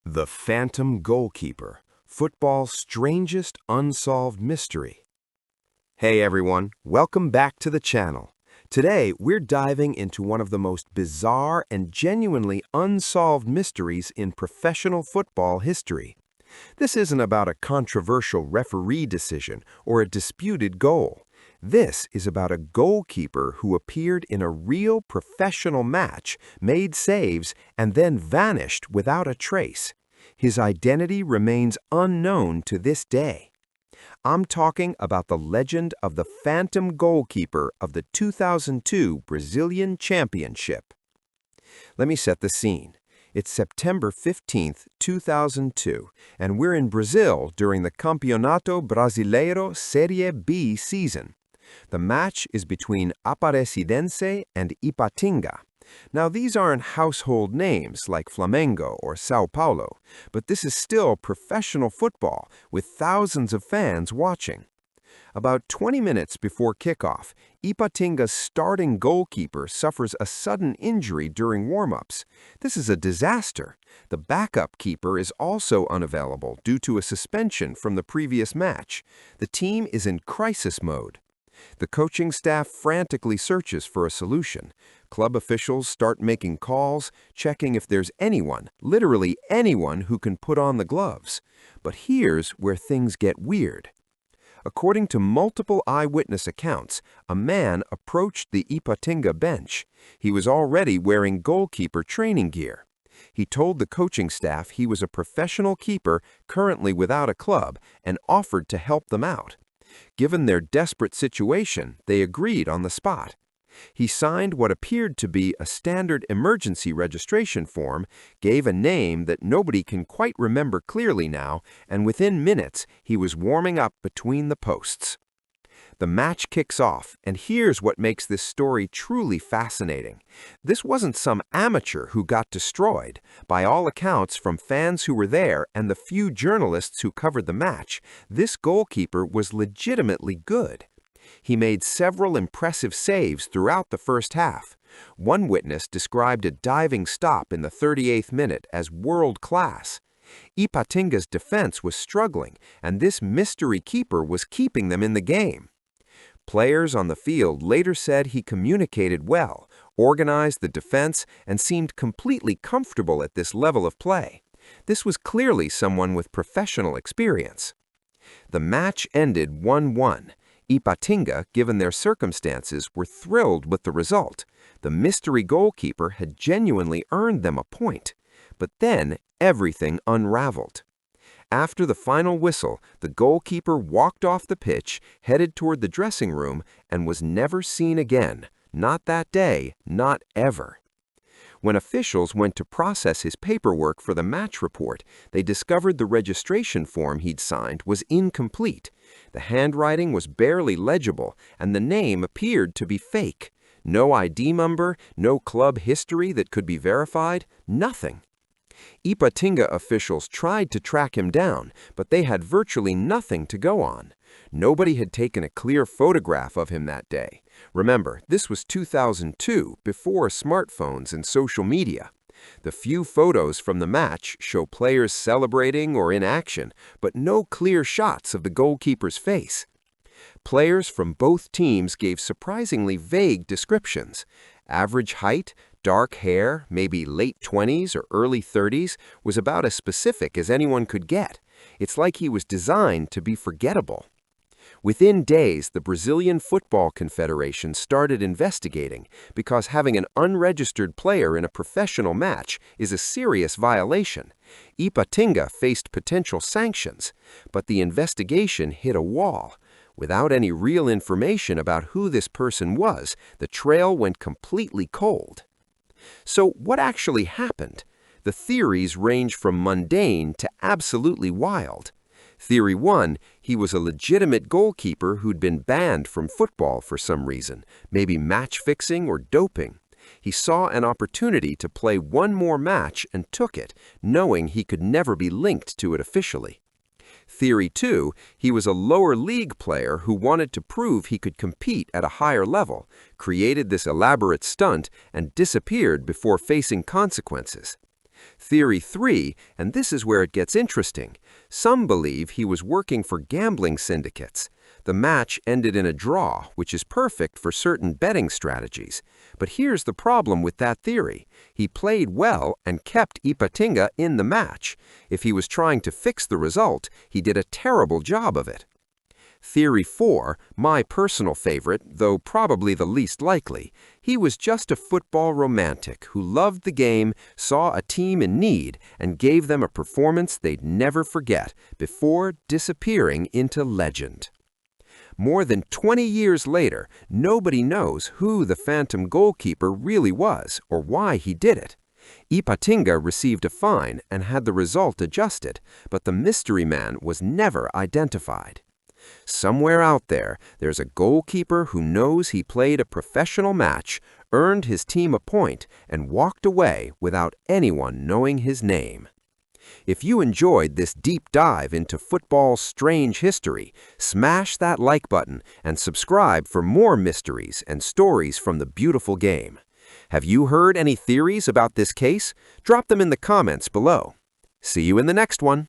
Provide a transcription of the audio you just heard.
The Phantom Goalkeeper, football's strangest unsolved mystery. Hey everyone, welcome back to the channel. Today, we're diving into one of the most bizarre and genuinely unsolved mysteries in professional football history. This isn't about a controversial referee decision or a disputed goal. This is about a goalkeeper who appeared in a real professional match, made saves, and then vanished without a trace. His identity remains unknown to this day. I'm talking about the legend of the Phantom Goalkeeper of the 2002 Brazilian Championship. Let me set the scene. It's September 15, 2002, and we're in Brazil during the Campeonato Brasileiro Série B season. The match is between Aparecidense and Ipatinga. Now, these aren't household names like Flamengo or Sao Paulo, but this is still professional football with thousands of fans watching. About 20 minutes before kickoff, Ipatinga's starting goalkeeper suffers a sudden injury during warm-ups. This is a disaster. The backup keeper is also unavailable due to a suspension from the previous match. The team is in crisis mode. The coaching staff frantically searches for a solution. Club officials start making calls, checking if there's anyone, literally anyone, who can put on the gloves. But here's where things get weird. According to multiple eyewitness accounts, a man approached the Ipatinga bench. He was already wearing goalkeeper training gear. He told the coaching staff he was a professional keeper currently without a club and offered to help them out. Given their desperate situation, they agreed on the spot. He signed what appeared to be a standard emergency registration form, gave a name that nobody can quite remember clearly now, and within minutes he was warming up between the posts. The match kicks off, and here's what makes this story truly fascinating. This wasn't some amateur who got destroyed. By all accounts, from fans who were there and the few journalists who covered the match, this goalkeeper was legitimately good. He made several impressive saves throughout the first half. One witness described a diving stop in the 38th minute as world-class. Ipatinga's defense was struggling, and this mystery keeper was keeping them in the game. Players on the field later said he communicated well, organized the defense, and seemed completely comfortable at this level of play. This was clearly someone with professional experience. The match ended 1-1. Ipatinga, given their circumstances, were thrilled with the result. The mystery goalkeeper had genuinely earned them a point. But then everything unraveled. After the final whistle, the goalkeeper walked off the pitch, headed toward the dressing room, and was never seen again. Not that day, not ever. When officials went to process his paperwork for the match report, they discovered the registration form he'd signed was incomplete. The handwriting was barely legible, and the name appeared to be fake. No ID number, no club history that could be verified, nothing. Ipatinga officials tried to track him down, but they had virtually nothing to go on. Nobody had taken a clear photograph of him that day. Remember, this was 2002, before smartphones and social media. The few photos from the match show players celebrating or in action, but no clear shots of the goalkeeper's face. Players from both teams gave surprisingly vague descriptions. Average height, dark hair, maybe late 20s or early 30s, was about as specific as anyone could get. It's like he was designed to be forgettable. Within days, the Brazilian Football Confederation started investigating because having an unregistered player in a professional match is a serious violation. Ipatinga faced potential sanctions, but the investigation hit a wall. Without any real information about who this person was, the trail went completely cold. So what actually happened? The theories range from mundane to absolutely wild. Theory 1, he was a legitimate goalkeeper who'd been banned from football for some reason, maybe match fixing or doping. He saw an opportunity to play one more match and took it, knowing he could never be linked to it officially. Theory 2, he was a lower league player who wanted to prove he could compete at a higher level, created this elaborate stunt, and disappeared before facing consequences. Theory 3, and this is where it gets interesting. Some believe he was working for gambling syndicates. The match ended in a draw, which is perfect for certain betting strategies. But here's the problem with that theory. He played well and kept Ipatinga in the match. If he was trying to fix the result, he did a terrible job of it. Theory 4, my personal favorite, though probably the least likely. He was just a football romantic who loved the game, saw a team in need, and gave them a performance they'd never forget before disappearing into legend. More than 20 years later, nobody knows who the Phantom Goalkeeper really was or why he did it. Ipatinga received a fine and had the result adjusted, but the mystery man was never identified. Somewhere out there, there's a goalkeeper who knows he played a professional match, earned his team a point, and walked away without anyone knowing his name. If you enjoyed this deep dive into football's strange history, smash that like button and subscribe for more mysteries and stories from the beautiful game. Have you heard any theories about this case? Drop them in the comments below. See you in the next one.